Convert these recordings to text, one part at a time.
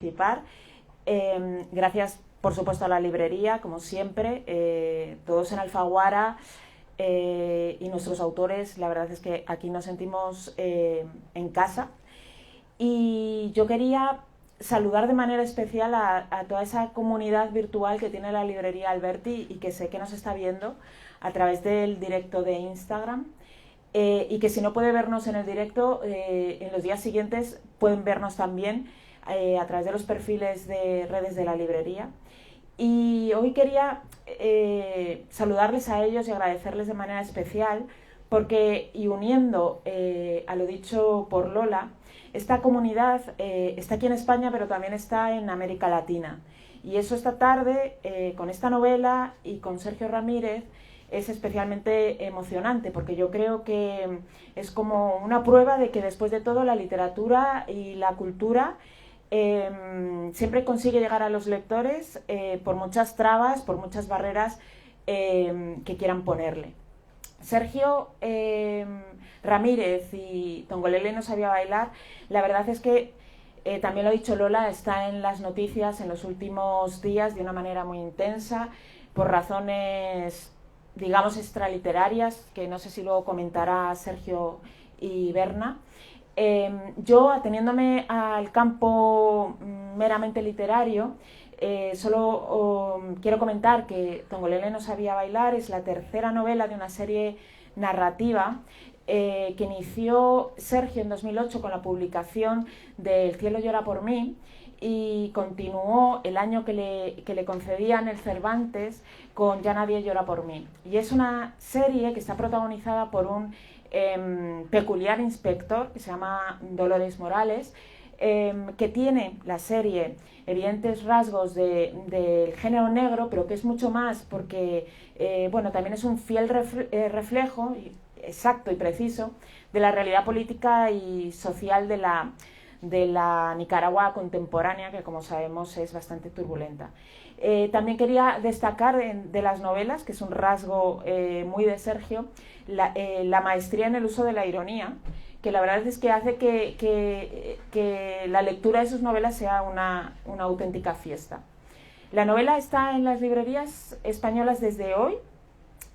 participar. Gracias, por supuesto, a la librería, como siempre, todos en Alfaguara y nuestros autores. La verdad es que aquí nos sentimos en casa. Y yo quería saludar de manera especial a toda esa comunidad virtual que tiene la librería Alberti y que sé que nos está viendo a través del directo de Instagram. Y que si no puede vernos en el directo, en los días siguientes pueden vernos también a través de los perfiles de redes de la librería. Y hoy quería saludarles a ellos y agradecerles de manera especial porque, y uniendo a lo dicho por Lola, esta comunidad está aquí en España, pero también está en América Latina. Y eso esta tarde, con esta novela y con Sergio Ramírez, es especialmente emocionante, porque yo creo que es como una prueba de que después de todo la literatura y la cultura siempre consigue llegar a los lectores por muchas trabas, por muchas barreras que quieran ponerle. Sergio Ramírez y Tongolele no sabía bailar. La verdad es que también lo ha dicho Lola, está en las noticias en los últimos días de una manera muy intensa por razones, digamos, extraliterarias, que no sé si luego comentará Sergio y Berna. Yo, ateniéndome al campo meramente literario, solo quiero comentar que Tongolele no sabía bailar es la tercera novela de una serie narrativa que inició Sergio en 2008 con la publicación de El cielo llora por mí, y continuó el año que le concedían el Cervantes con Ya nadie llora por mí. Y es una serie que está protagonizada por un peculiar inspector que se llama Dolores Morales, que tiene la serie evidentes rasgos del género negro, pero que es mucho más porque bueno, también es un fiel reflejo exacto y preciso de la realidad política y social de la Nicaragua contemporánea, que como sabemos es bastante turbulenta. También quería destacar de las novelas, que es un rasgo muy de Sergio, la maestría en el uso de la ironía, que la verdad es que hace que la lectura de sus novelas sea una auténtica fiesta. La novela está en las librerías españolas desde hoy,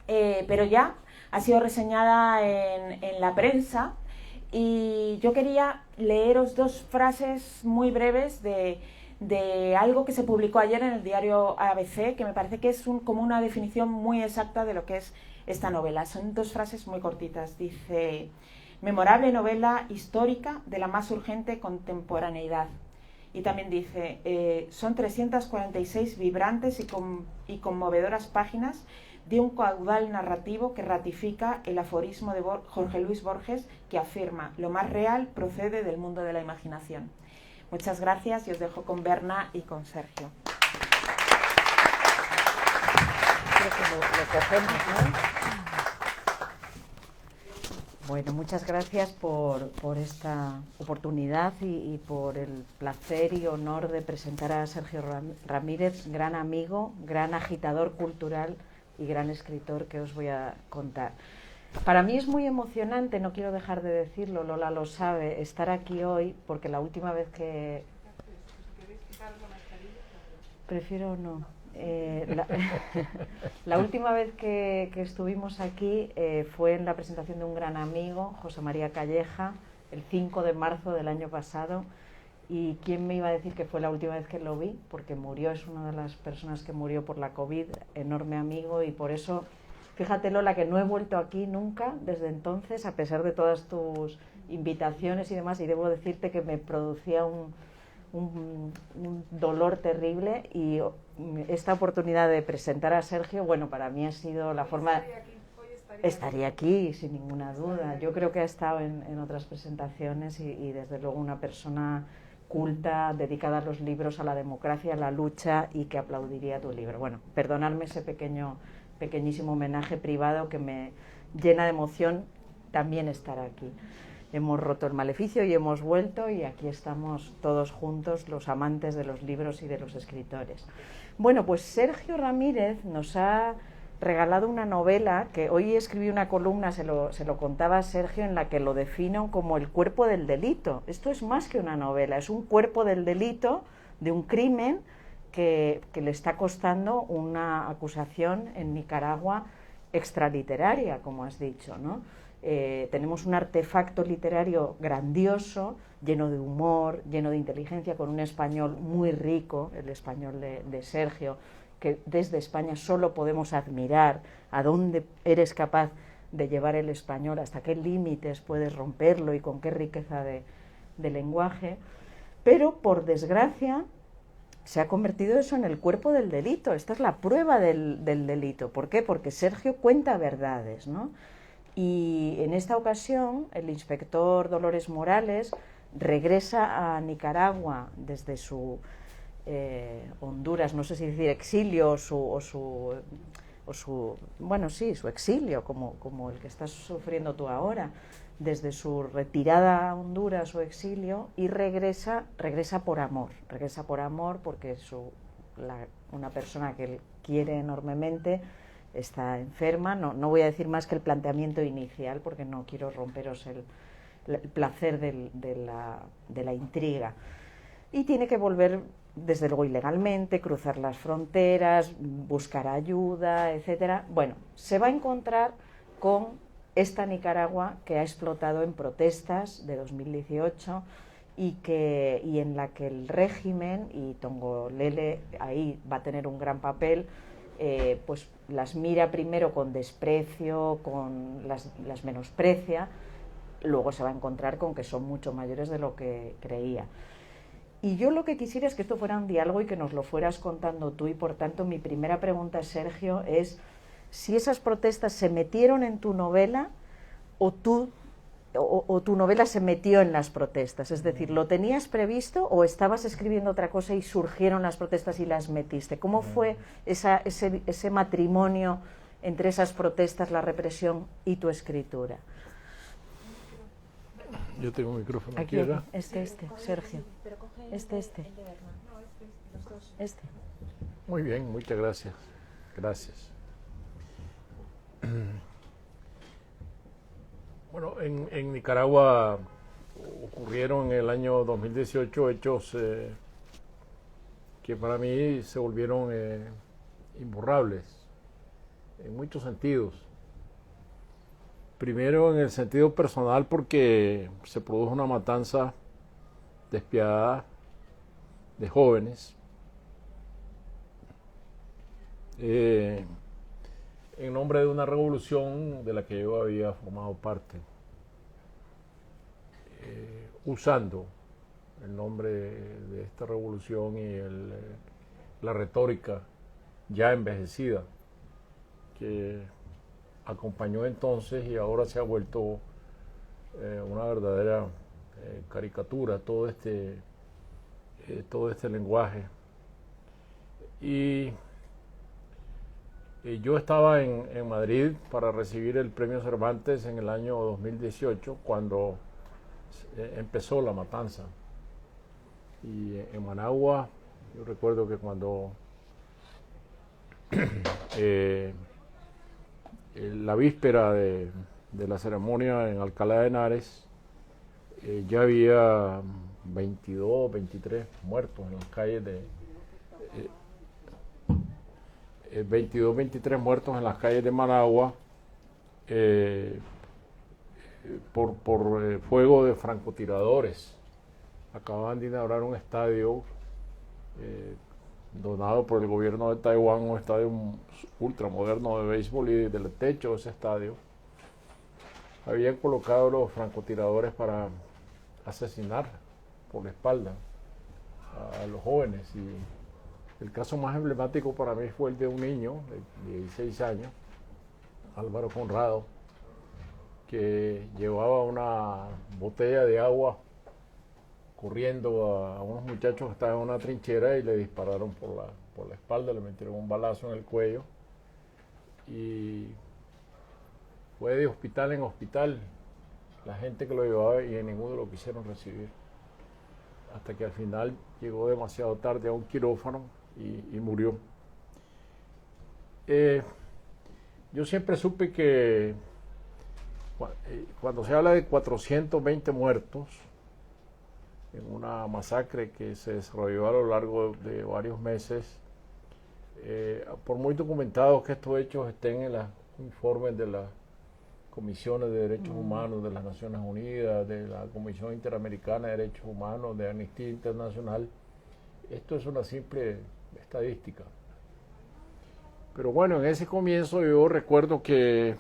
pero ya ha sido reseñada en la prensa, y yo quería leeros dos frases muy breves de algo que se publicó ayer en el diario ABC, que me parece que es como una definición muy exacta de lo que es esta novela. Son dos frases muy cortitas. Dice: memorable novela histórica de la más urgente contemporaneidad. Y también dice, son 346 vibrantes y conmovedoras páginas de un caudal narrativo que ratifica el aforismo de Jorge Luis Borges, que afirma: lo más real procede del mundo de la imaginación. Muchas gracias y os dejo con Berna y con Sergio. Creo que lo cogemos, ¿no? Bueno, muchas gracias por esta oportunidad y por el placer y honor de presentar a Sergio Ramírez, gran amigo, gran agitador cultural y gran escritor, que os voy a contar. Para mí es muy emocionante, no quiero dejar de decirlo, Lola lo sabe, estar aquí hoy, porque la última vez que... Prefiero no. La última vez que estuvimos aquí fue en la presentación de un gran amigo, José María Calleja, el 5 de marzo del año pasado. ¿Y quién me iba a decir que fue la última vez que lo vi? Porque murió, es una de las personas que murió por la COVID, enorme amigo, y por eso, fíjate, Lola, que no he vuelto aquí nunca desde entonces, a pesar de todas tus invitaciones y demás, y debo decirte que me producía un dolor terrible, y esta oportunidad de presentar a Sergio, bueno, para mí ha sido la forma... Estaría aquí, sin ninguna duda. Yo creo que ha estado en otras presentaciones y desde luego una persona culta, dedicada a los libros, a la democracia, a la lucha, y que aplaudiría tu libro. Bueno, perdonadme ese pequeñísimo homenaje privado que me llena de emoción también estar aquí. Hemos roto el maleficio y hemos vuelto, y aquí estamos todos juntos, los amantes de los libros y de los escritores. Bueno, pues Sergio Ramírez nos ha regalado una novela que hoy escribí una columna, se lo contaba a Sergio, en la que lo defino como el cuerpo del delito. Esto es más que una novela, es un cuerpo del delito de un crimen que le está costando una acusación en Nicaragua extraliteraria, como has dicho, ¿no? Tenemos un artefacto literario grandioso, lleno de humor, lleno de inteligencia, con un español muy rico, el español de Sergio, que desde España solo podemos admirar a dónde eres capaz de llevar el español, hasta qué límites puedes romperlo y con qué riqueza de lenguaje. Pero, por desgracia, se ha convertido eso en el cuerpo del delito. Esta es la prueba del delito. ¿Por qué? Porque Sergio cuenta verdades, ¿no? Y en esta ocasión el inspector Dolores Morales regresa a Nicaragua desde su Honduras, no sé si decir exilio o su exilio, como el que estás sufriendo tú ahora, desde su retirada a Honduras o exilio, y regresa por amor porque una persona que él quiere enormemente está enferma. No voy a decir más que el planteamiento inicial porque no quiero romperos el placer de la intriga, y tiene que volver, desde luego ilegalmente, cruzar las fronteras, buscar ayuda, etcétera. Bueno, se va a encontrar con esta Nicaragua que ha explotado en protestas de 2018 y en la que el régimen, y Tongolele ahí va a tener un gran papel, pues las mira primero con desprecio, las menosprecia, luego se va a encontrar con que son mucho mayores de lo que creía. Y yo lo que quisiera es que esto fuera un diálogo y que nos lo fueras contando tú, y por tanto mi primera pregunta, Sergio, es si esas protestas se metieron en tu novela o tu novela se metió en las protestas. Es decir, ¿lo tenías previsto o estabas escribiendo otra cosa y surgieron las protestas y las metiste? ¿Cómo fue ese matrimonio entre esas protestas, la represión y tu escritura? Yo tengo un micrófono aquí, ¿verdad? Sergio. Este. Muy bien, muchas gracias. Gracias. Bueno, en Nicaragua ocurrieron en el año 2018 hechos que para mí se volvieron imborrables en muchos sentidos. Primero, en el sentido personal, porque se produjo una matanza despiadada de jóvenes en nombre de una revolución de la que yo había formado parte, usando el nombre de esta revolución y la retórica ya envejecida que acompañó entonces y ahora se ha vuelto una verdadera caricatura todo este lenguaje. Y yo estaba en Madrid para recibir el premio Cervantes en el año 2018 cuando empezó la matanza. Y en Managua, yo recuerdo que cuando la víspera de la ceremonia en Alcalá de Henares, ya había 22, 23 muertos en las calles de 22, 23 muertos en las calles de Managua por fuego de francotiradores. Acababan de inaugurar un estadio donado por el gobierno de Taiwán, un estadio ultramoderno de béisbol, y desde el techo de ese estadio habían colocado los francotiradores para asesinar por la espalda a los jóvenes. Y el caso más emblemático para mí fue el de un niño de 16 años, Álvaro Conrado, que llevaba una botella de agua corriendo a unos muchachos que estaban en una trinchera y le dispararon por la espalda, le metieron un balazo en el cuello y fue de hospital en hospital la gente que lo llevaba y en ninguno lo quisieron recibir, hasta que al final llegó demasiado tarde a un quirófano y murió. Yo siempre supe que cuando se habla de 420 muertos, en una masacre que se desarrolló a lo largo de varios meses. Por muy documentados que estos hechos estén en los informes de las comisiones de derechos humanos de las Naciones Unidas, de la Comisión Interamericana de Derechos Humanos, de Amnistía Internacional, esto es una simple estadística. Pero bueno, en ese comienzo yo recuerdo que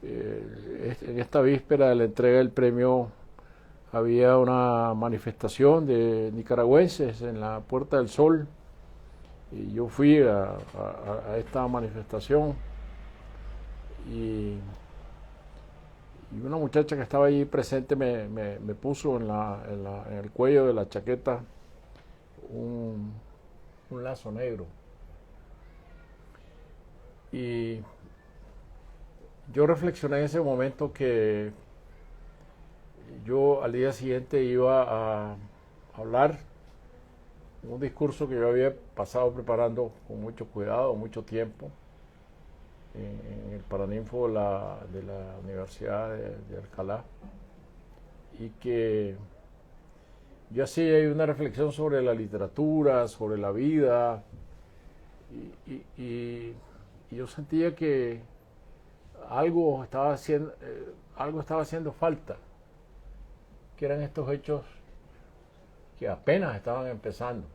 en esta víspera de la entrega del premio había una manifestación de nicaragüenses en la Puerta del Sol y yo fui a esta manifestación y una muchacha que estaba allí presente me puso en el cuello de la chaqueta un lazo negro. Y yo reflexioné en ese momento que yo al día siguiente iba a hablar un discurso que yo había pasado preparando con mucho cuidado, mucho tiempo, en el Paraninfo de la Universidad de Alcalá, y que yo hacía ahí una reflexión sobre la literatura, sobre la vida, y yo sentía que algo estaba haciendo falta, que eran estos hechos que apenas estaban empezando.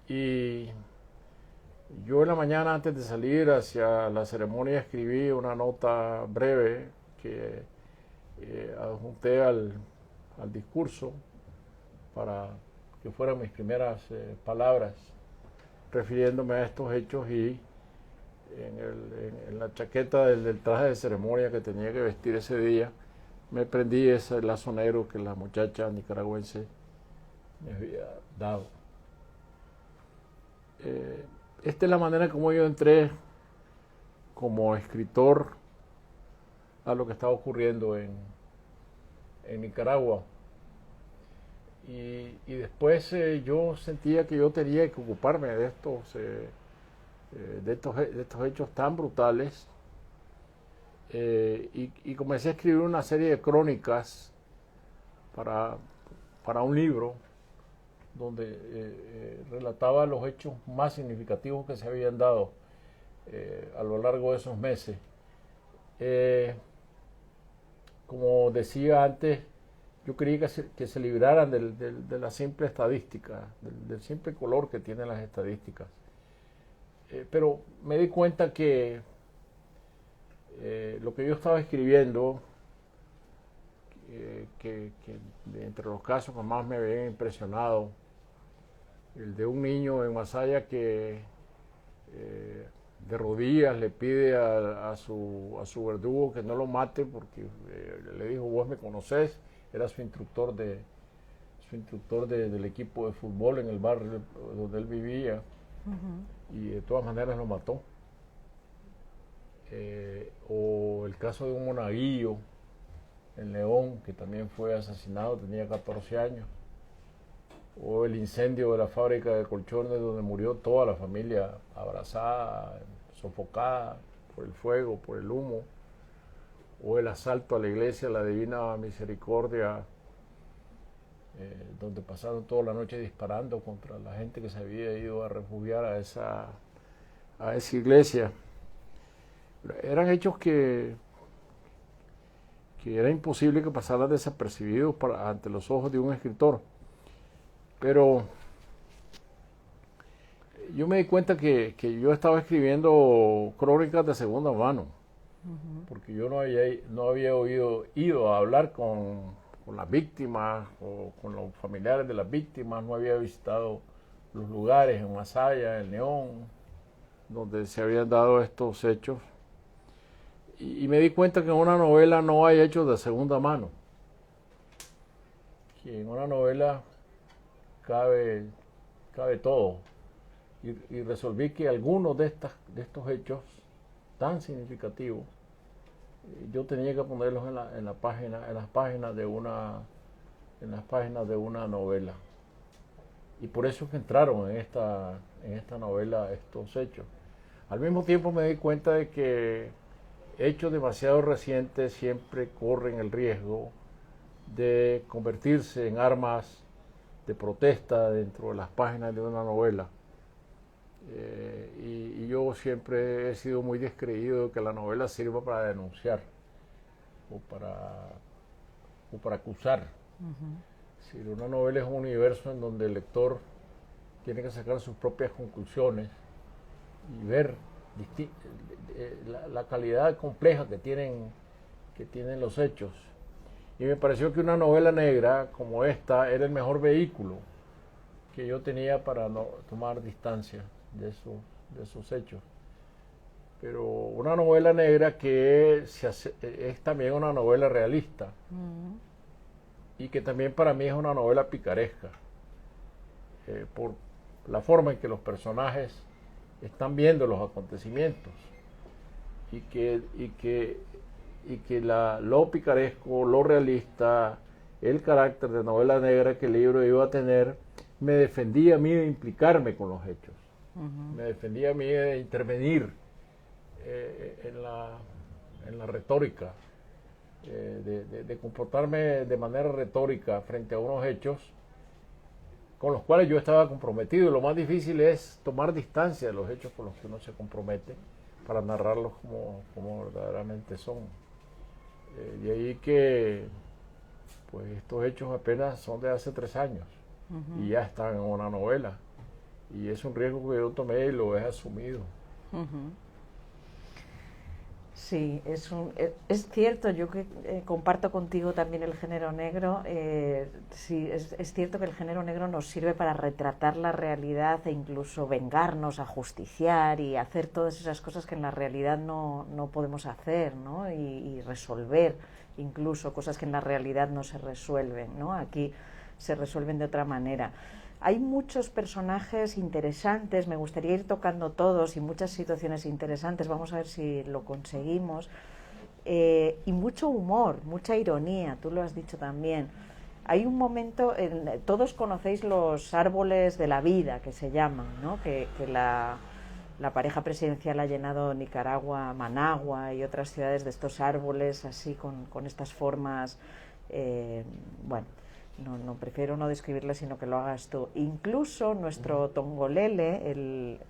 Y yo en la mañana, antes de salir hacia la ceremonia, escribí una nota breve que adjunté al discurso para que fueran mis primeras palabras refiriéndome a estos hechos, y en la chaqueta del traje de ceremonia que tenía que vestir ese día me prendí ese lazo negro que la muchacha nicaragüense me había dado. Esta es la manera como yo entré como escritor a lo que estaba ocurriendo en Nicaragua. Y después yo sentía que yo tenía que ocuparme de estos hechos tan brutales, y comencé a escribir una serie de crónicas para un libro donde relataba los hechos más significativos que se habían dado a lo largo de esos meses. Como decía antes, yo quería que se libraran de la simple estadística, del simple color que tienen las estadísticas. Pero me di cuenta que lo que yo estaba escribiendo, que entre los casos que más me habían impresionado, el de un niño en Masaya que de rodillas le pide a su verdugo que no lo mate porque le dijo: vos me conocés. Era su instructor del equipo de fútbol en el barrio donde él vivía, y de todas maneras lo mató. O el caso de un monaguillo en León que también fue asesinado, tenía 14 años. O el incendio de la fábrica de colchones donde murió toda la familia abrazada, sofocada por el fuego, por el humo. O el asalto a la iglesia La Divina Misericordia, donde pasaron toda la noche disparando contra la gente que se había ido a refugiar a esa iglesia. Eran hechos que era imposible que pasaran desapercibidos ante los ojos de un escritor. Pero yo me di cuenta que yo estaba escribiendo crónicas de segunda mano, porque yo no había ido a hablar con las víctimas o con los familiares de las víctimas, no había visitado los lugares en Masaya, en León, donde se habían dado estos hechos. Y me di cuenta que en una novela no hay hechos de segunda mano, que en una novela cabe todo. Y resolví que algunos de estos hechos tan significativos yo tenía que ponerlos en las páginas de una novela. Y por eso es que entraron en esta novela estos hechos. Al mismo tiempo me di cuenta de que hechos demasiado recientes siempre corren el riesgo de convertirse en armas de protesta dentro de las páginas de una novela. Y yo siempre he sido muy descreído de que la novela sirva para denunciar o para acusar. Si una novela es un universo en donde el lector tiene que sacar sus propias conclusiones y ver la calidad compleja que tienen los hechos. Y me pareció que una novela negra como esta era el mejor vehículo que yo tenía para tomar distancia de esos hechos. Pero una novela negra que es también una novela realista y que también para mí es una novela picaresca, por la forma en que los personajes están viendo los acontecimientos y que lo picaresco, lo realista, el carácter de novela negra que el libro iba a tener, me defendía a mí de implicarme con los hechos, me defendía a mí de intervenir en la retórica, de comportarme de manera retórica frente a unos hechos con los cuales yo estaba comprometido. Lo más difícil es tomar distancia de los hechos con los que uno se compromete para narrarlos como verdaderamente son. De ahí que pues estos hechos apenas son de hace 3 años y ya están en una novela, y es un riesgo que yo tomé y lo he asumido. Sí, es cierto, yo que comparto contigo también el género negro. Sí, es cierto que el género negro nos sirve para retratar la realidad e incluso vengarnos, ajusticiar y hacer todas esas cosas que en la realidad no podemos hacer, ¿no? Y resolver incluso cosas que en la realidad no se resuelven, ¿no? Aquí se resuelven de otra manera. Hay muchos personajes interesantes, me gustaría ir tocando todos, y muchas situaciones interesantes, vamos a ver si lo conseguimos, y mucho humor, mucha ironía, tú lo has dicho también. Hay un momento, todos conocéis los árboles de la vida, que se llaman, ¿no? Que la pareja presidencial ha llenado Nicaragua, Managua y otras ciudades de estos árboles, así con estas formas, bueno, no prefiero no describirle, sino que lo hagas tú. Incluso nuestro Tongolele, el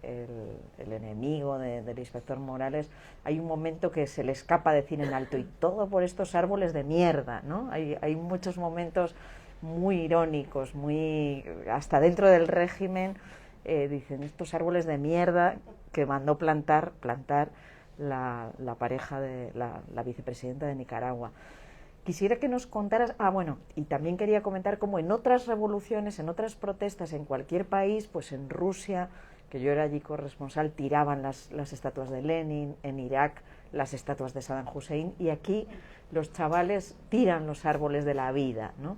enemigo del inspector Morales, hay un momento que se le escapa decir en alto, y todo por estos árboles de mierda, ¿no? Hay muchos momentos muy irónicos, muy hasta dentro del régimen, dicen estos árboles de mierda que mandó plantar la pareja de la vicepresidenta de Nicaragua. Quisiera que nos contaras, bueno, y también quería comentar cómo en otras revoluciones, en otras protestas, en cualquier país, pues en Rusia, que yo era allí corresponsal, tiraban las estatuas de Lenin, en Irak las estatuas de Saddam Hussein, y aquí los chavales tiran los árboles de la vida, ¿no?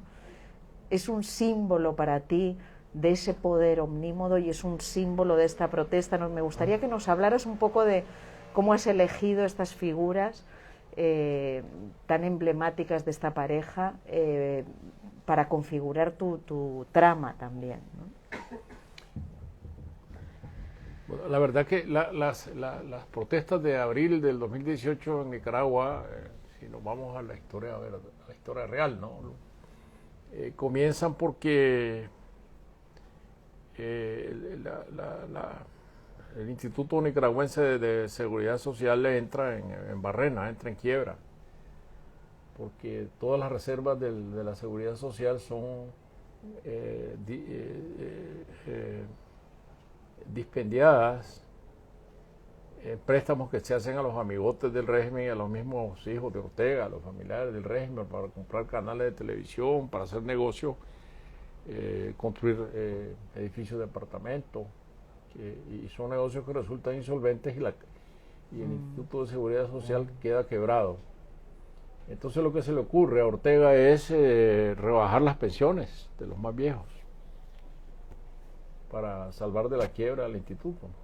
Es un símbolo para ti de ese poder omnímodo y es un símbolo de esta protesta. Me gustaría que nos hablaras un poco de cómo has elegido estas figuras tan emblemáticas de esta pareja para configurar tu trama también, ¿no? Bueno, la verdad que las protestas de abril del 2018 en Nicaragua, si nos vamos a la historia, a la historia real, ¿no? Comienzan porque el Instituto Nicaragüense de Seguridad Social entra en barrena, entra en quiebra, porque todas las reservas de la seguridad social son dispendiadas en préstamos que se hacen a los amigotes del régimen y a los mismos hijos de Ortega, a los familiares del régimen, para comprar canales de televisión, para hacer negocios, construir edificios de apartamentos. Y son negocios que resultan insolventes y el Instituto de Seguridad Social queda quebrado. Entonces lo que se le ocurre a Ortega es rebajar las pensiones de los más viejos para salvar de la quiebra al instituto, ¿no?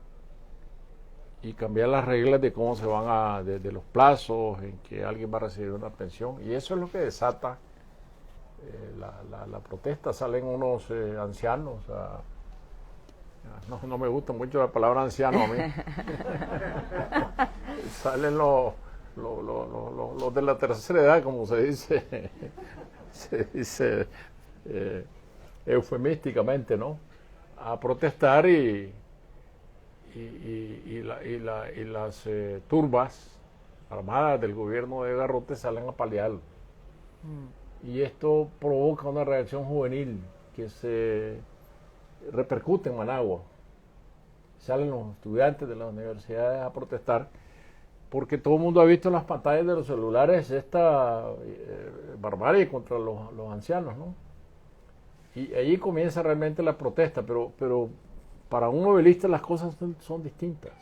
Y cambiar las reglas de cómo se van de los plazos en que alguien va a recibir una pensión, y eso es lo que desata la protesta. Salen unos ancianos no me gusta mucho la palabra anciano a mí. Salen los de la tercera edad, como se dice se dice eufemísticamente, ¿no? A protestar y las turbas armadas del gobierno de Garrote salen a paliarlo. Y esto provoca una reacción juvenil que se repercute en Managua. Salen los estudiantes de las universidades a protestar porque todo el mundo ha visto en las pantallas de los celulares esta barbarie contra los ancianos, ¿no? Y allí comienza realmente la protesta, pero para un novelista las cosas son distintas.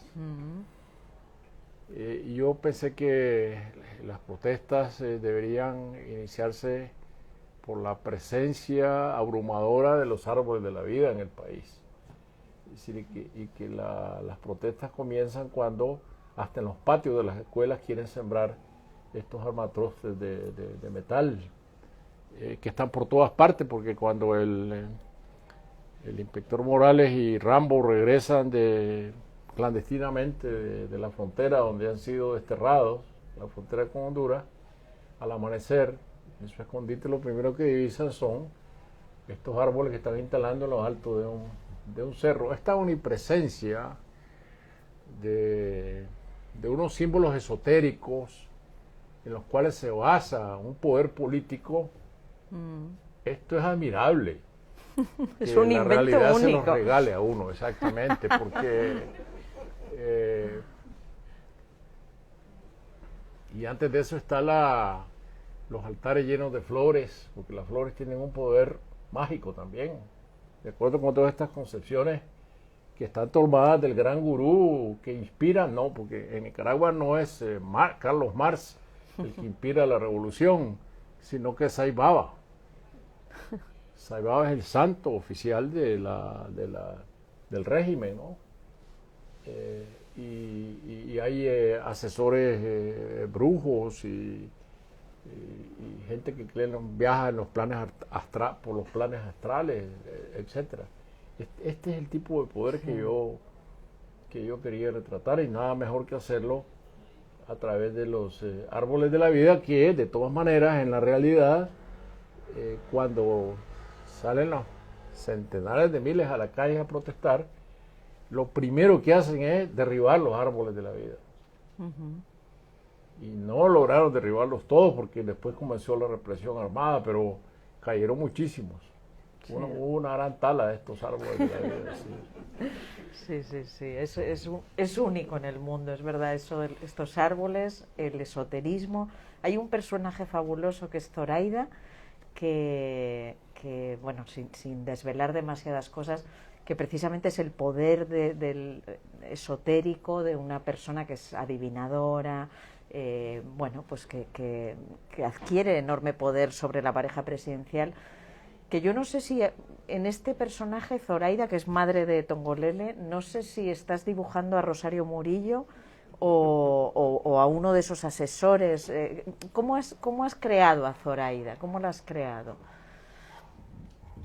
Y yo pensé que las protestas deberían iniciarse por la presencia abrumadora de los árboles de la vida en el país. Es decir, que las protestas comienzan cuando hasta en los patios de las escuelas quieren sembrar estos armatrostes de metal, que están por todas partes, porque cuando el inspector Morales y Rambo regresan clandestinamente de la frontera donde han sido desterrados, la frontera con Honduras, al amanecer, en su escondite lo primero que divisan son estos árboles que están instalando en lo alto de un cerro. Esta omnipresencia de unos símbolos esotéricos en los cuales se basa un poder político, esto es admirable. Es que un la invento realidad único. se los regale a uno, exactamente, porque y antes de eso está los altares llenos de flores, porque las flores tienen un poder mágico también, de acuerdo con todas estas concepciones que están tomadas del gran gurú que inspira, no, porque en Nicaragua no es Carlos Marx el que inspira la revolución, sino que es Sai Baba. Sai Baba es el santo oficial del régimen, ¿no? Y hay asesores brujos y gente que viaja en los planes por los planes astrales, etcétera. Este es el tipo de poder que yo quería retratar, y nada mejor que hacerlo a través de los árboles de la vida, que de todas maneras en la realidad cuando salen los centenares de miles a la calle a protestar, lo primero que hacen es derribar los árboles de la vida. Y no lograron derribarlos todos porque después comenzó la represión armada, pero cayeron muchísimos. Sí. Hubo una gran tala de estos árboles de la vida. Sí. Es único en el mundo, es verdad, eso, estos árboles, el esoterismo. Hay un personaje fabuloso que es Zoraida, que bueno, sin desvelar demasiadas cosas, que precisamente es el poder del esotérico de una persona que es adivinadora, bueno, pues que adquiere enorme poder sobre la pareja presidencial, que yo no sé si en este personaje, Zoraida, que es madre de Tongolele, no sé si estás dibujando a Rosario Murillo o a uno de esos asesores. ¿Cómo has creado a Zoraida? ¿Cómo la has creado?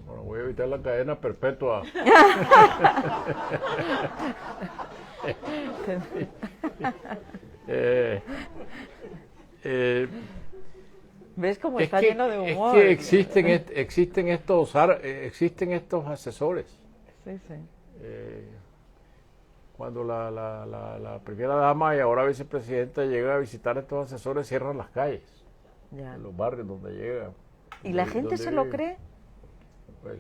Bueno, voy a evitar la cadena perpetua. ¿Ves cómo está lleno de humor? Es que existen estos asesores. Sí. Cuando la primera dama y ahora vicepresidenta llega a visitar a estos asesores, cierran las calles, en los barrios donde llegan. ¿Y la gente se lo cree? Pues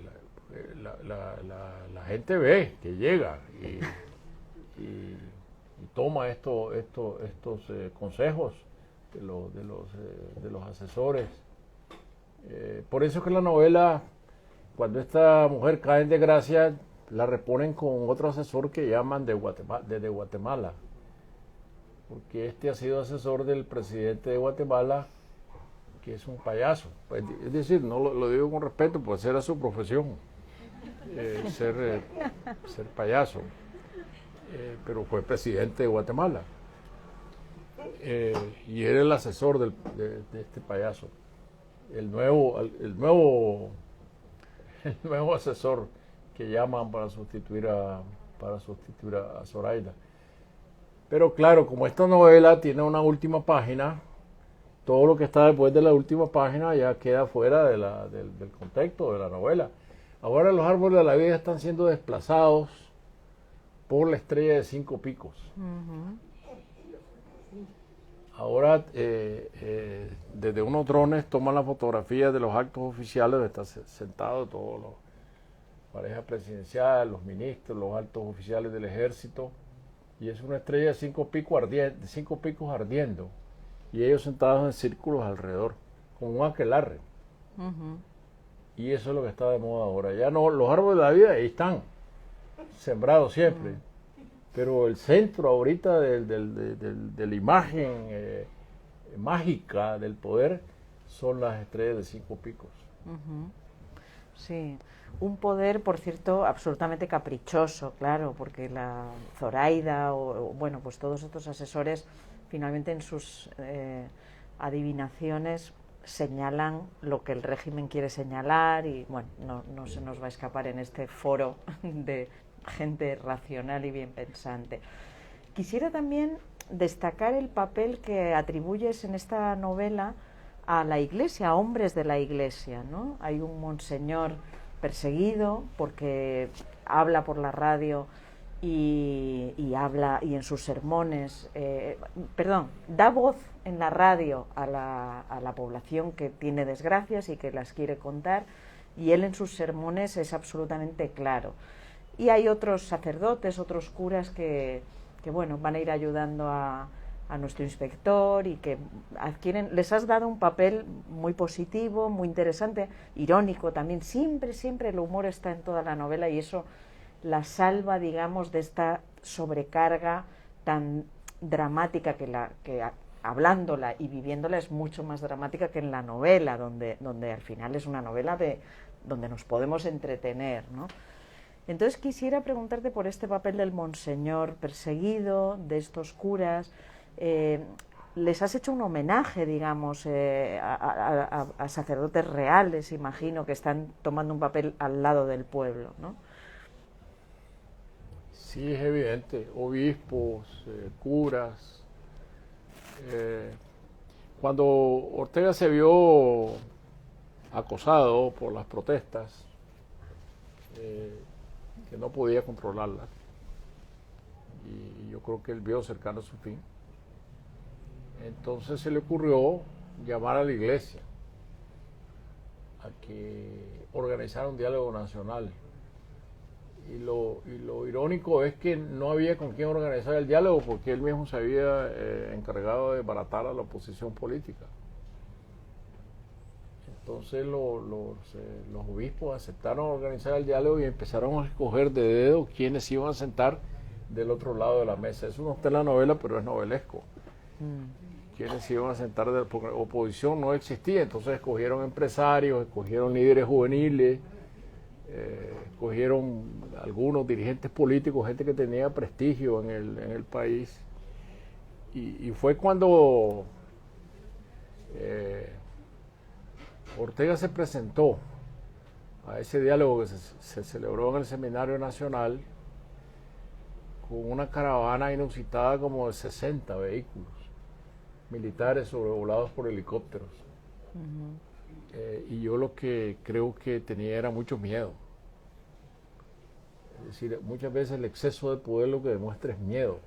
la gente ve que llega y toma estos consejos de los asesores. Por eso es que la novela, cuando esta mujer cae en desgracia, la reponen con otro asesor que llaman desde Guatemala, porque este ha sido asesor del presidente de Guatemala, que es un payaso. Pues, es decir, no lo digo con respeto, pues era su profesión, ser payaso, pero fue presidente de Guatemala. Y era el asesor de este payaso, el nuevo asesor que llaman para sustituir a Zoraida. Pero claro, como esta novela tiene una última página, todo lo que está después de la última página ya queda fuera de del contexto de la novela. Ahora los árboles de la vida están siendo desplazados por la estrella de 5 picos. Ahora desde unos drones toman las fotografías de los actos oficiales donde están sentados todos los parejas presidenciales, los ministros, los altos oficiales del ejército, y es una estrella de 5 picos ardiendo, y ellos sentados en círculos alrededor, como un aquelarre. Y eso es lo que está de moda ahora. Ya no, los árboles de la vida ahí están, sembrados siempre, pero el centro ahorita de la imagen mágica del poder son las estrellas de 5 picos. Sí, un poder, por cierto, absolutamente caprichoso, claro, porque la Zoraida o bueno, pues todos estos asesores finalmente en sus adivinaciones señalan lo que el régimen quiere señalar y bueno, no se nos va a escapar en este foro de gente racional y bien pensante. Quisiera también destacar el papel que atribuyes en esta novela a la Iglesia, a hombres de la Iglesia, ¿no? Hay un monseñor perseguido porque habla por la radio y habla y en sus sermones, da voz en la radio a la población que tiene desgracias y que las quiere contar, y él en sus sermones es absolutamente claro. Y hay otros sacerdotes, otros curas que bueno, van a ir ayudando a nuestro inspector y que les has dado un papel muy positivo, muy interesante, irónico también. Siempre el humor está en toda la novela y eso la salva, digamos, de esta sobrecarga tan dramática que hablándola y viviéndola es mucho más dramática que en la novela, donde al final es una novela donde nos podemos entretener, ¿no? Entonces quisiera preguntarte por este papel del monseñor perseguido, de estos curas. Les has hecho un homenaje, digamos, a sacerdotes reales, imagino, que están tomando un papel al lado del pueblo, ¿no? Sí, es evidente. Obispos, curas. Cuando Ortega se vio acosado por las protestas, que no podía controlarlas, y yo creo que él vio cercano a su fin, entonces se le ocurrió llamar a la iglesia a que organizara un diálogo nacional. Y lo irónico es que no había con quién organizar el diálogo porque él mismo se había encargado de baratar a la oposición política. Entonces los obispos aceptaron organizar el diálogo y empezaron a escoger de dedo quiénes iban a sentar del otro lado de la mesa. Eso no está en la novela, pero es novelesco. Quiénes iban a sentar, porque oposición no existía, entonces escogieron empresarios, escogieron líderes juveniles, escogieron algunos dirigentes políticos, gente que tenía prestigio en el país. Y fue cuando Ortega se presentó a ese diálogo que se celebró en el Seminario Nacional con una caravana inusitada como de 60 vehículos militares sobrevolados por helicópteros. Y yo lo que creo que tenía era mucho miedo. Es decir, muchas veces el exceso de poder lo que demuestra es miedo.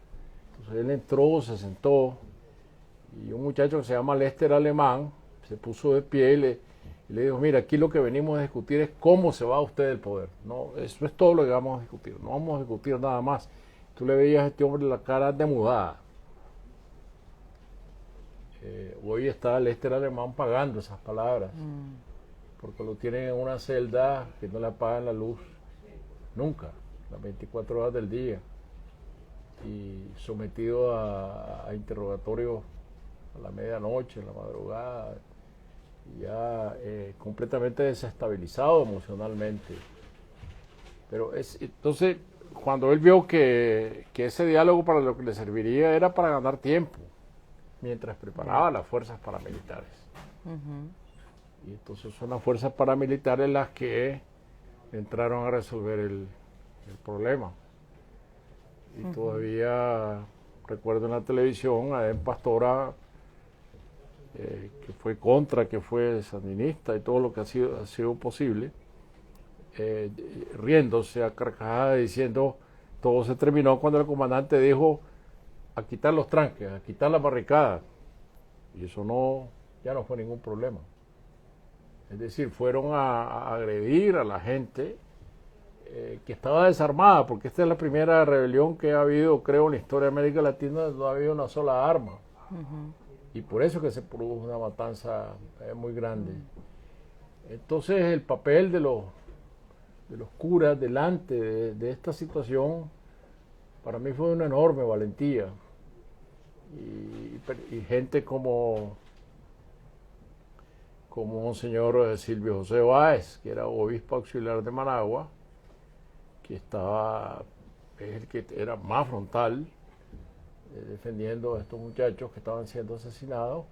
Entonces él entró, se sentó, y un muchacho que se llama Lester Alemán se puso de pie y le dijo: mira, aquí lo que venimos a discutir es cómo se va usted del poder. No, eso es todo lo que vamos a discutir, no vamos a discutir nada más. Tú le veías a este hombre la cara demudada. Hoy está Lester Alemán pagando esas palabras, porque lo tienen en una celda que no le apagan la luz nunca, las 24 horas del día, y sometido a interrogatorios a la medianoche, en la madrugada, ya completamente desestabilizado emocionalmente. Pero entonces, cuando él vio que ese diálogo para lo que le serviría era para ganar tiempo, mientras preparaba las fuerzas paramilitares. Y entonces son las fuerzas paramilitares las que entraron a resolver el problema. Y todavía recuerdo en la televisión a Eden Pastora que fue contra, que fue sandinista y todo lo que ha sido posible, riéndose a carcajadas diciendo todo se terminó cuando el comandante dijo a quitar los tranques, a quitar la barricada, y eso ya no fue ningún problema. Es decir, fueron a agredir a la gente que estaba desarmada, porque esta es la primera rebelión que ha habido, creo, en la historia de América Latina, no ha habido una sola arma. Y por eso que se produjo una matanza muy grande. Entonces el papel de los curas delante de esta situación para mí fue una enorme valentía. Y gente como Monseñor Silvio José Báez, que era obispo auxiliar de Managua, que es el que era más frontal defendiendo a estos muchachos que estaban siendo asesinados,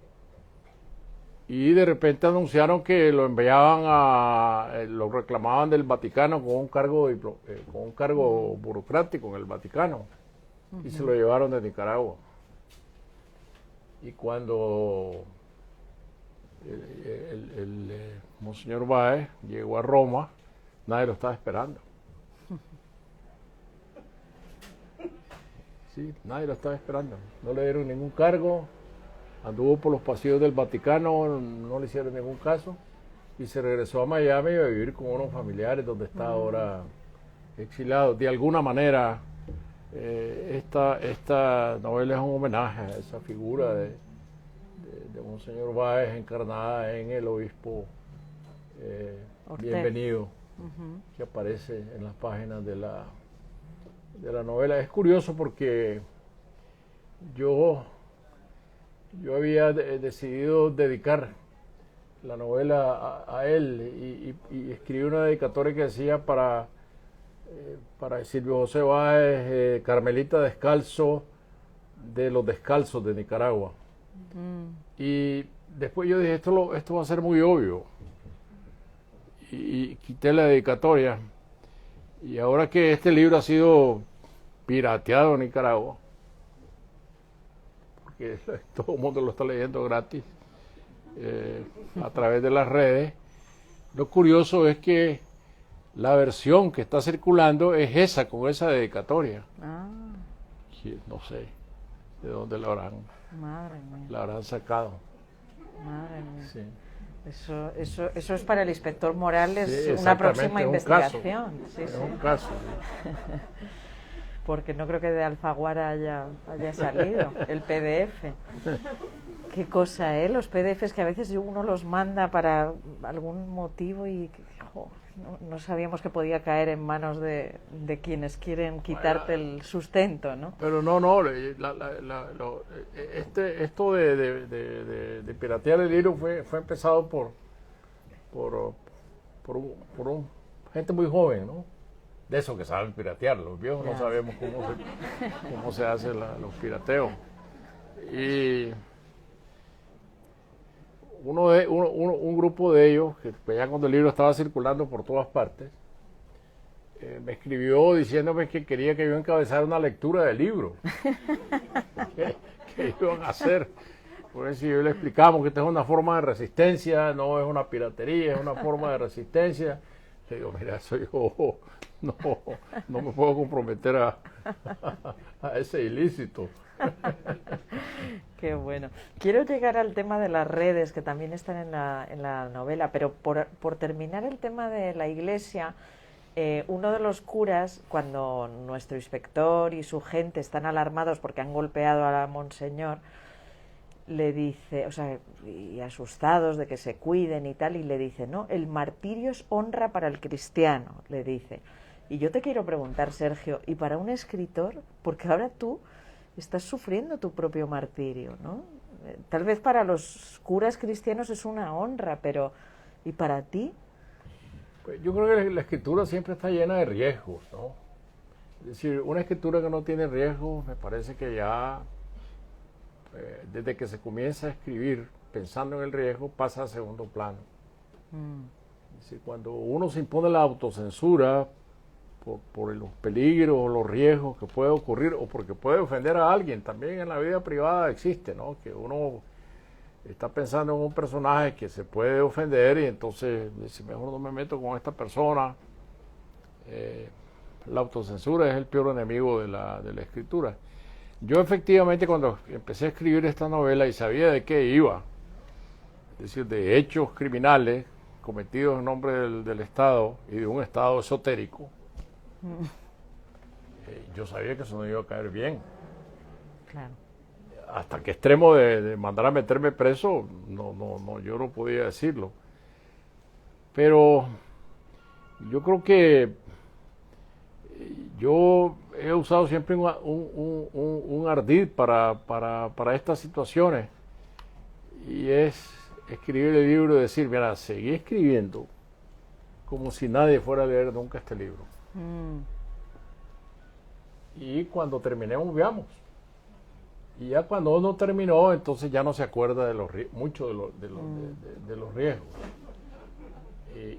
y de repente anunciaron que lo enviaban lo reclamaban del Vaticano con un cargo burocrático en el Vaticano, y se lo llevaron de Nicaragua. Y cuando el Monseñor Báez llegó a Roma, nadie lo estaba esperando. Sí, nadie lo estaba esperando. No le dieron ningún cargo, anduvo por los pasillos del Vaticano, no le hicieron ningún caso, y se regresó a Miami a vivir con unos familiares donde está ahora exilado. De alguna manera, esta novela es un homenaje a esa figura de Monseñor Báez encarnada en el obispo Bienvenido, que aparece en las páginas de la novela. Es curioso porque yo había decidido dedicar la novela a él y escribí una dedicatoria que decía para Silvio José Báez, Carmelita Descalzo de los Descalzos de Nicaragua. Y después yo dije, esto va a ser muy obvio, y quité la dedicatoria. Y ahora que este libro ha sido pirateado en Nicaragua, porque todo el mundo lo está leyendo gratis a través de las redes, lo curioso es que la versión que está circulando es esa, con esa dedicatoria. No sé de dónde la habrán sacado. Madre mía. Sí. Eso es para el inspector Morales, Sí, una próxima es un investigación. Caso. Es un caso. Porque no creo que de Alfaguara haya salido el PDF. Qué cosa, los PDFs que a veces uno los manda para algún motivo y no sabíamos que podía caer en manos de quienes quieren quitarte el sustento, ¿no? Pero esto de piratear el libro fue empezado por gente muy joven, ¿no? De esos que saben piratear. Los viejos no sabemos cómo se hacen los pirateos. Y un grupo de ellos, que ya cuando el libro estaba circulando por todas partes, me escribió diciéndome que quería que yo encabezara una lectura del libro. ¿Qué iban a hacer? Por eso yo le explicamos que esta es una forma de resistencia, no es una piratería, es una forma de resistencia. Le digo, mira, eso yo no me puedo comprometer a ese ilícito. Qué bueno. Quiero llegar al tema de las redes, que también están en la novela, pero por terminar el tema de la iglesia, uno de los curas, cuando nuestro inspector y su gente están alarmados porque han golpeado a la Monseñor, le dice, y asustados de que se cuiden y tal, y le dice, no, el martirio es honra para el cristiano, le dice. Y yo te quiero preguntar, Sergio, y para un escritor, porque ahora tú estás sufriendo tu propio martirio, ¿no? Tal vez para los curas cristianos es una honra, pero ¿y para ti? Pues yo creo que la escritura siempre está llena de riesgos, ¿no? Es decir, una escritura que no tiene riesgos, me parece que ya, desde que se comienza a escribir pensando en el riesgo, pasa a segundo plano. Es decir, cuando uno se impone la autocensura por los peligros o los riesgos que puede ocurrir, o porque puede ofender a alguien, también en la vida privada existe, ¿no? Que uno está pensando en un personaje que se puede ofender y entonces dice, mejor no me meto con esta persona. La autocensura es el peor enemigo de la escritura. Yo efectivamente cuando empecé a escribir esta novela y sabía de qué iba, es decir, de hechos criminales cometidos en nombre del Estado y de un Estado esotérico, yo sabía que eso no iba a caer bien. Claro. Hasta qué extremo de mandar a meterme preso, no, yo no podía decirlo. Pero yo creo que yo he usado siempre un ardid para estas situaciones, y es escribir el libro y decir, mira, seguí escribiendo como si nadie fuera a leer nunca este libro. Y cuando terminemos, veamos. Y ya cuando uno terminó, entonces ya no se acuerda de mucho de los riesgos.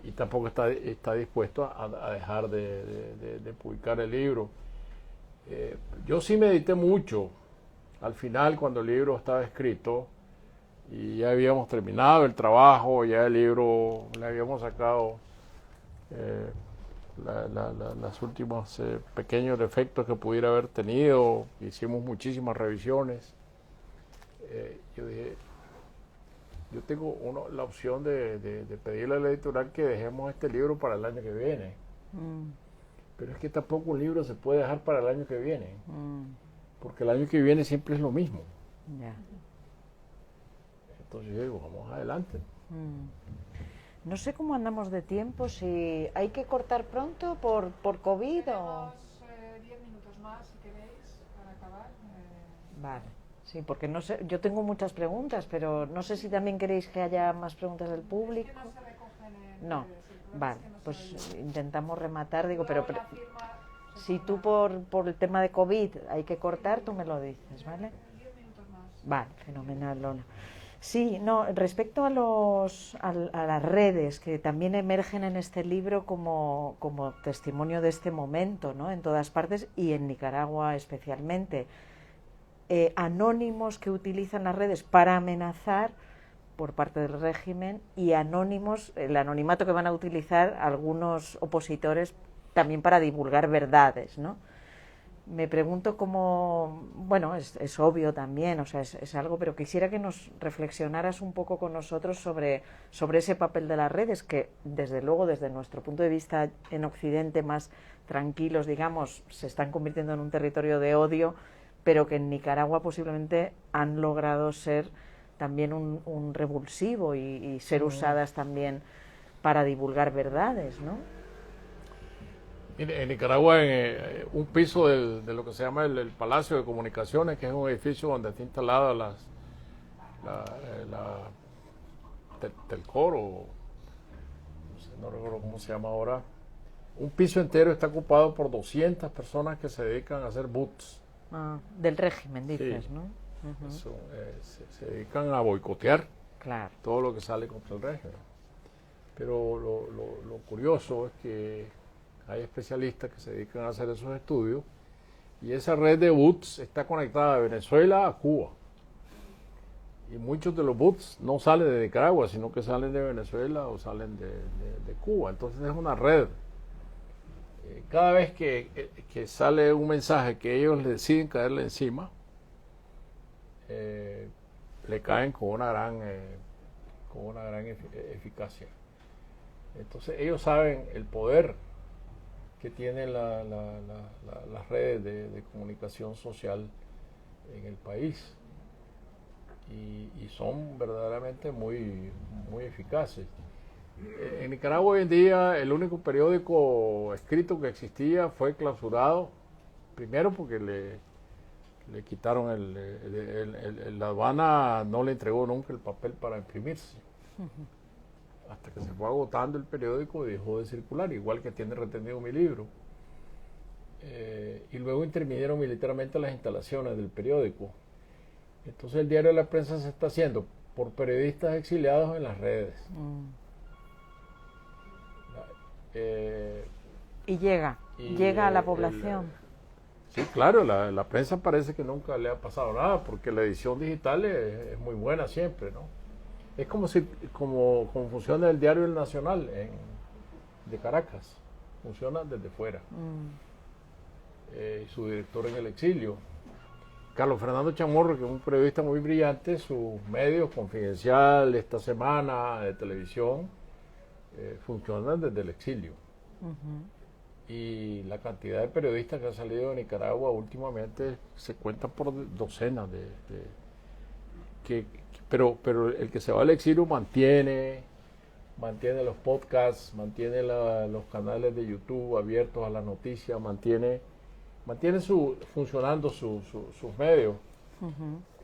Y tampoco está dispuesto a dejar de publicar el libro. Yo sí medité mucho al final, cuando el libro estaba escrito y ya habíamos terminado el trabajo, ya el libro le habíamos sacado las últimas pequeños defectos que pudiera haber tenido. Hicimos muchísimas revisiones. Yo dije, yo tengo la opción de pedirle a la editorial que dejemos este libro para el año que viene. Pero es que tampoco un libro se puede dejar para el año que viene, porque el año que viene siempre es lo mismo. Entonces yo digo, vamos adelante. No sé cómo andamos de tiempo, si hay que cortar pronto por COVID o... 10 minutos más, si queréis, para acabar. Vale, sí, porque no sé, yo tengo muchas preguntas, pero no sé si también queréis que haya más preguntas del público. Es que no se recogen en No, redes, el problema vale, es que no pues se intentamos rematar, digo, Luego pero la firma se si firma tú por el tema de COVID hay que cortar, tú me lo dices, ¿vale? en 10 minutos más. Vale, fenomenal, Lola. Sí, no, respecto a las redes que también emergen en este libro como testimonio de este momento, ¿no? En todas partes y en Nicaragua especialmente, anónimos que utilizan las redes para amenazar por parte del régimen, y anónimos, el anonimato que van a utilizar algunos opositores también para divulgar verdades, ¿no? Me pregunto cómo, bueno, es obvio también, o sea, es algo, pero quisiera que nos reflexionaras un poco con nosotros sobre ese papel de las redes, que desde luego, desde nuestro punto de vista en Occidente más tranquilos, digamos, se están convirtiendo en un territorio de odio, pero que en Nicaragua posiblemente han logrado ser también un revulsivo y ser usadas también para divulgar verdades, ¿no? En Nicaragua, en un piso de lo que se llama el Palacio de Comunicaciones, que es un edificio donde está instalada Telcor, o no recuerdo cómo se llama ahora, un piso entero está ocupado por 200 personas que se dedican a hacer boots. Del régimen, dices, Sí. ¿no? Se dedican a boicotear Claro. todo lo que sale contra el régimen. Pero lo curioso es que hay especialistas que se dedican a hacer esos estudios, y esa red de boots está conectada de Venezuela a Cuba. Y muchos de los boots no salen de Nicaragua, sino que salen de Venezuela o salen de Cuba. Entonces es una red. Cada vez que sale un mensaje que ellos deciden caerle encima, le caen con una gran eficacia. Entonces ellos saben el poder que tienen las redes de comunicación social en el país, y son verdaderamente muy eficaces. En Nicaragua hoy en día el único periódico escrito que existía fue clausurado, primero porque le quitaron la aduana no le entregó nunca el papel para imprimirse. Hasta que se fue agotando el periódico y dejó de circular, igual que tiene retenido mi libro. Y luego intervinieron militarmente las instalaciones del periódico. Entonces el diario de la prensa se está haciendo por periodistas exiliados en las redes. Y llega a la población. Sí, claro, la prensa parece que nunca le ha pasado nada, porque la edición digital es muy buena siempre, ¿no? Es como funciona el diario El Nacional de Caracas, funciona desde fuera. Y su director en el exilio, Carlos Fernando Chamorro, que es un periodista muy brillante, sus medios, Confidencial, Esta Semana, de televisión, funcionan desde el exilio. Y la cantidad de periodistas que han salido de Nicaragua últimamente se cuentan por docenas pero el que se va al exilio mantiene los podcasts, mantiene los canales de YouTube abiertos a las noticias, mantiene funcionando sus medios.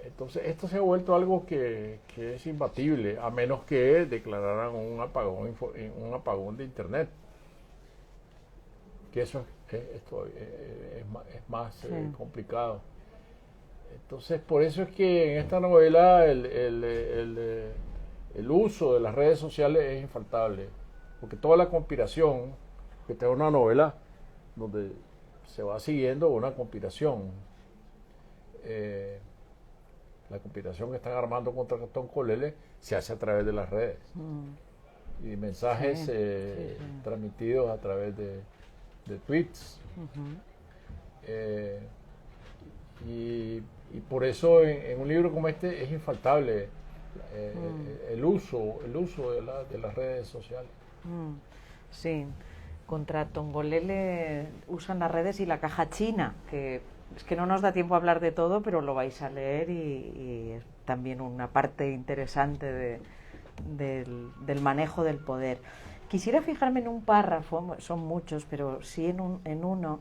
Entonces esto se ha vuelto algo que es imbatible, a menos que declararan un apagón de internet, que eso es más complicado. Entonces por eso es que en esta novela el uso de las redes sociales es infaltable, porque toda la conspiración, que esta es una novela donde se va siguiendo una conspiración, la conspiración que están armando contra Toncolele se hace a través de las redes y mensajes transmitidos a través de tweets. Y por eso en un libro como este es infaltable el uso de las redes sociales. Sí, contra Tongolele usan las redes y la caja china, que es que no nos da tiempo a hablar de todo, pero lo vais a leer y es también una parte interesante del manejo del poder. Quisiera fijarme en un párrafo, son muchos, pero sí en uno,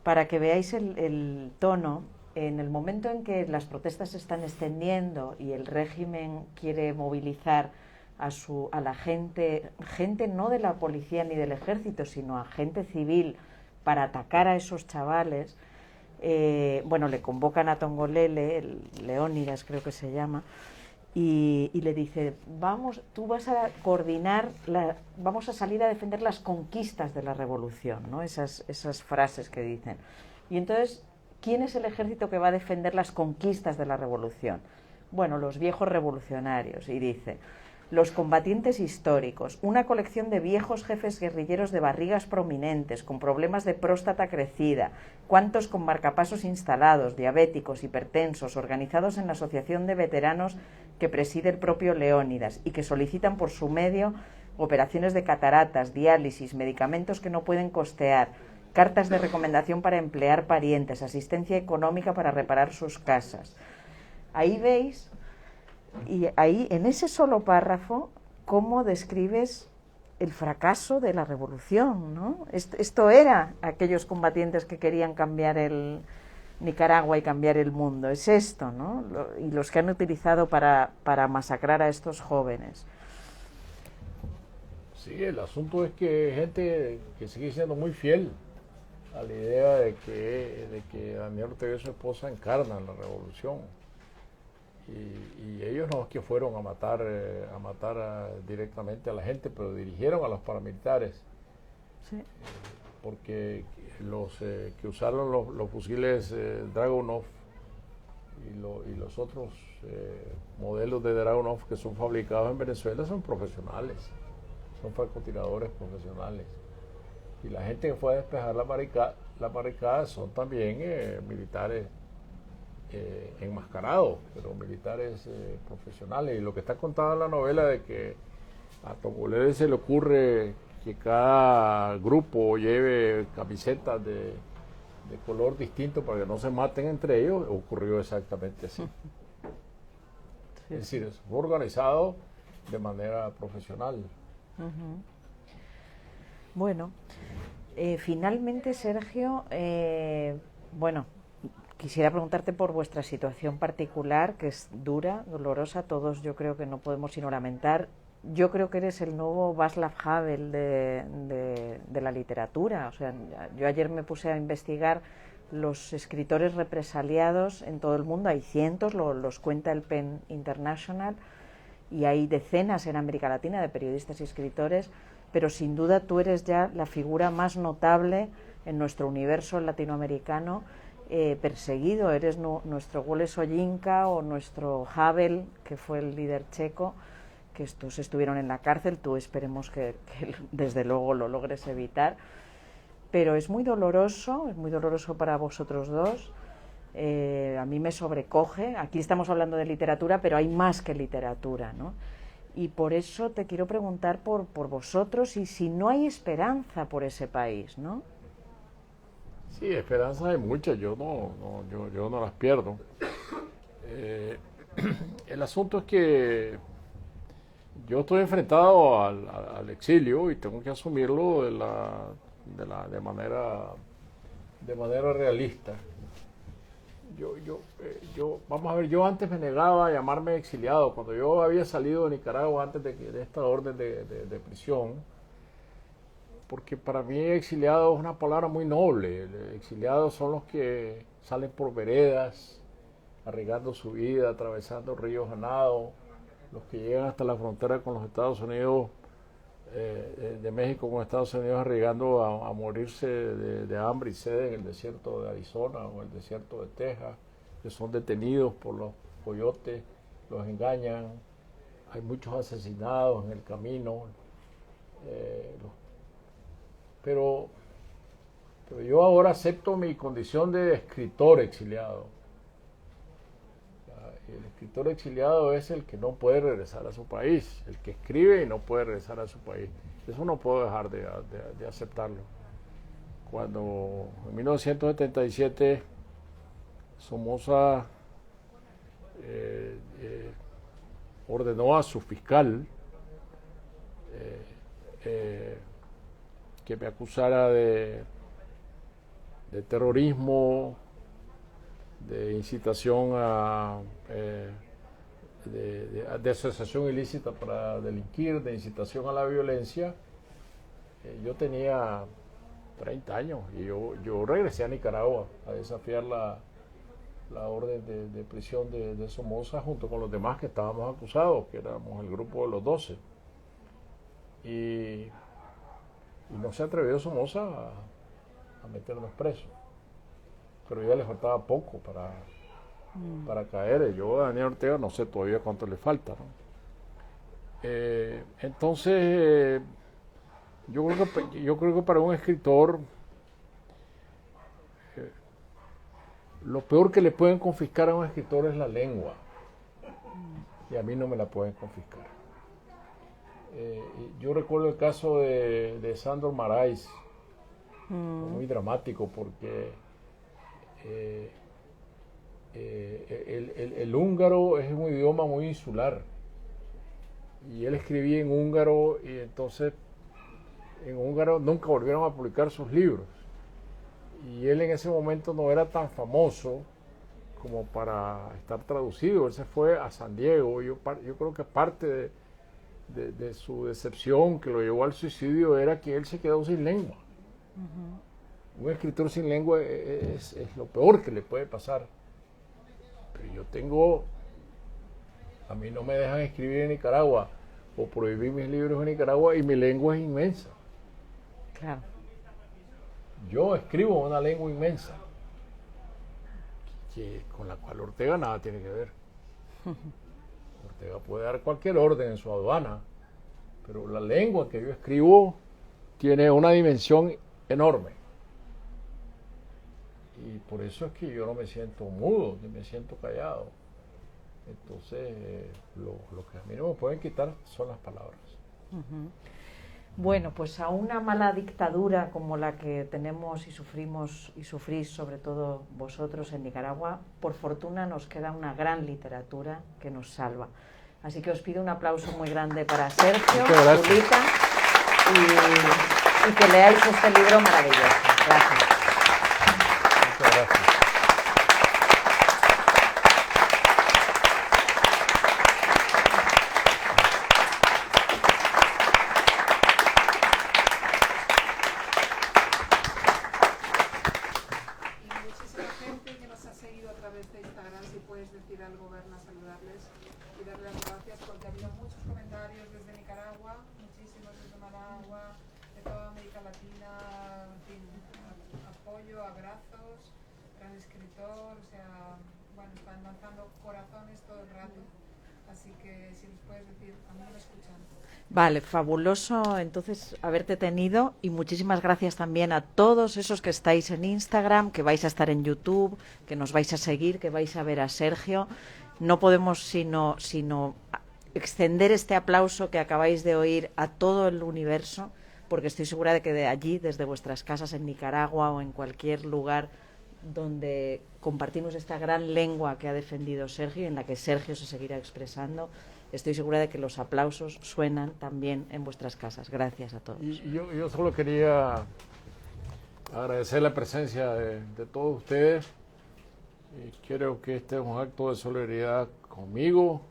para que veáis el tono. En el momento en que las protestas se están extendiendo y el régimen quiere movilizar a la gente no de la policía ni del ejército, sino a gente civil para atacar a esos chavales, le convocan a Tongolele, Leónidas creo que se llama, y le dice, tú vas a coordinar, vamos a salir a defender las conquistas de la revolución, ¿no? Esas frases que dicen. Y entonces, ¿quién es el ejército que va a defender las conquistas de la revolución? Bueno, los viejos revolucionarios. Y dice, los combatientes históricos, una colección de viejos jefes guerrilleros de barrigas prominentes, con problemas de próstata crecida, cuantos con marcapasos instalados, diabéticos, hipertensos, organizados en la asociación de veteranos que preside el propio Leónidas y que solicitan por su medio operaciones de cataratas, diálisis, medicamentos que no pueden costear, cartas de recomendación para emplear parientes, asistencia económica para reparar sus casas. Ahí veis, y ahí en ese solo párrafo, cómo describes el fracaso de la revolución, ¿no? Esto era aquellos combatientes que querían cambiar el Nicaragua y cambiar el mundo. Es esto, ¿no? Y los que han utilizado para masacrar a estos jóvenes. Sí, el asunto es que hay gente que sigue siendo muy fiel a la idea de que Daniel Ortega y su esposa encarnan la revolución. Y ellos no es que fueron a matar directamente a la gente, pero dirigieron a los paramilitares. Sí. Porque los que usaron los fusiles Dragunov y los otros modelos de Dragunov que son fabricados en Venezuela son profesionales, son francotiradores profesionales. Y la gente que fue a despejar la barricada son también militares enmascarados, pero militares profesionales. Y lo que está contado en la novela de que a Tongolele se le ocurre que cada grupo lleve camisetas de color distinto para que no se maten entre ellos, ocurrió exactamente así. Sí. Es decir, fue organizado de manera profesional. Bueno, finalmente, Sergio, quisiera preguntarte por vuestra situación particular, que es dura, dolorosa. Todos yo creo que no podemos sino lamentar. Yo creo que eres el nuevo Václav Havel de la literatura. O sea, yo ayer me puse a investigar los escritores represaliados en todo el mundo. Hay cientos, los cuenta el PEN International, y hay decenas en América Latina de periodistas y escritores, pero sin duda tú eres ya la figura más notable en nuestro universo latinoamericano perseguido. Eres nuestro Wole Soyinka o nuestro Havel, que fue el líder checo, que estos estuvieron en la cárcel. Tú esperemos que desde luego lo logres evitar. Pero es muy doloroso para vosotros dos. A mí me sobrecoge. Aquí estamos hablando de literatura, pero hay más que literatura, ¿no? Y por eso te quiero preguntar por vosotros y si no hay esperanza por ese país, ¿no? Sí, esperanzas hay muchas, yo no las pierdo. El asunto es que yo estoy enfrentado al exilio y tengo que asumirlo de manera realista. Vamos a ver, yo antes me negaba a llamarme exiliado. Cuando yo había salido de Nicaragua antes de esta orden de prisión, porque para mí exiliado es una palabra muy noble. Exiliados son los que salen por veredas, arriesgando su vida, atravesando ríos a nado, los que llegan hasta la frontera con los Estados Unidos, de México con Estados Unidos, arriesgando a morirse de hambre y sed en el desierto de Arizona o el desierto de Texas, que son detenidos por los coyotes, los engañan, hay muchos asesinados en el camino, pero yo ahora acepto mi condición de escritor exiliado. El escritor exiliado es el que no puede regresar a su país, el que escribe y no puede regresar a su país. Eso no puedo dejar de aceptarlo. Cuando en 1977 Somoza ordenó a su fiscal que me acusara de terrorismo, de incitación de asociación ilícita para delinquir, de incitación a la violencia. Yo tenía 30 años y yo regresé a Nicaragua a desafiar la orden de prisión de Somoza junto con los demás que estábamos acusados, que éramos el grupo de los 12. Y no se atrevió Somoza a meternos presos. Pero ya le faltaba poco para caer. Yo a Daniel Ortega no sé todavía cuánto le falta, ¿no? Entonces, yo creo que para un escritor lo peor que le pueden confiscar a un escritor es la lengua. Y a mí no me la pueden confiscar. Yo recuerdo el caso de Sándor Márai, muy dramático porque el húngaro es un idioma muy insular y él escribía en húngaro y entonces en húngaro nunca volvieron a publicar sus libros y él en ese momento no era tan famoso como para estar traducido. Él se fue a San Diego. Yo creo que parte de su decepción que lo llevó al suicidio era que él se quedó sin lengua. Un escritor sin lengua es lo peor que le puede pasar. Pero a mí no me dejan escribir en Nicaragua o prohibir mis libros en Nicaragua y mi lengua es inmensa. Claro. Yo escribo una lengua inmensa con la cual Ortega nada tiene que ver. Ortega puede dar cualquier orden en su aduana, pero la lengua que yo escribo tiene una dimensión enorme. Y por eso es que yo no me siento mudo, ni me siento callado. Entonces, lo que a mí no me pueden quitar son las palabras. Bueno, pues a una mala dictadura como la que tenemos y sufrimos y sufrís sobre todo vosotros en Nicaragua, por fortuna nos queda una gran literatura que nos salva. Así que os pido un aplauso muy grande para Sergio, Julita, y que leáis este libro maravilloso. Gracias. Muchas gracias. gran escritor, o sea, bueno, están lanzando corazones todo el rato, así que si les puedes decir, a mí me escuchan. Vale, fabuloso entonces haberte tenido y muchísimas gracias también a todos esos que estáis en Instagram, que vais a estar en YouTube, que nos vais a seguir, que vais a ver a Sergio. No podemos sino extender este aplauso que acabáis de oír a todo el universo, porque estoy segura de que de allí, desde vuestras casas en Nicaragua o en cualquier lugar donde compartimos esta gran lengua que ha defendido Sergio y en la que Sergio se seguirá expresando, estoy segura de que los aplausos suenan también en vuestras casas. Gracias a todos. Y yo solo quería agradecer la presencia de todos ustedes. Y creo que este es un acto de solidaridad conmigo,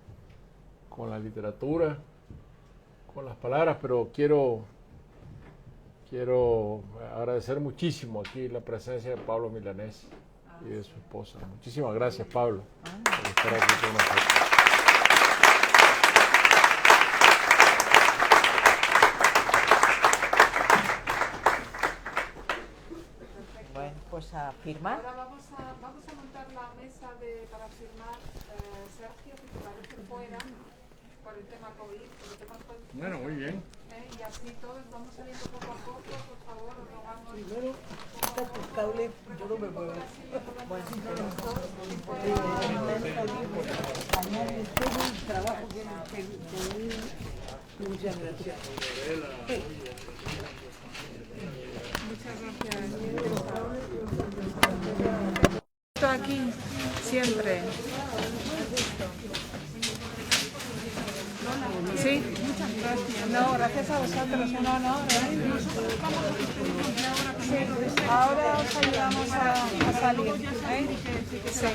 con la literatura, con las palabras, pero quiero agradecer muchísimo aquí la presencia de Pablo Milanés y de su esposa. Muchísimas gracias, Pablo, por estar aquí con nosotros. Bueno, pues a firmar. Ahora vamos a montar la mesa para firmar, Sergio, si te parece fuera, por el tema COVID, por el tema COVID. Bueno, muy bien. Y así todos vamos saliendo poco a poco, por favor, os rogamos. Primero, quita tus cables, yo no me muevo. Bueno, todo el trabajo que muchas gracias. esto aquí, siempre. Sí, muchas gracias. No, gracias a vosotros. No, sí, ahora os ayudamos a salir. Sí.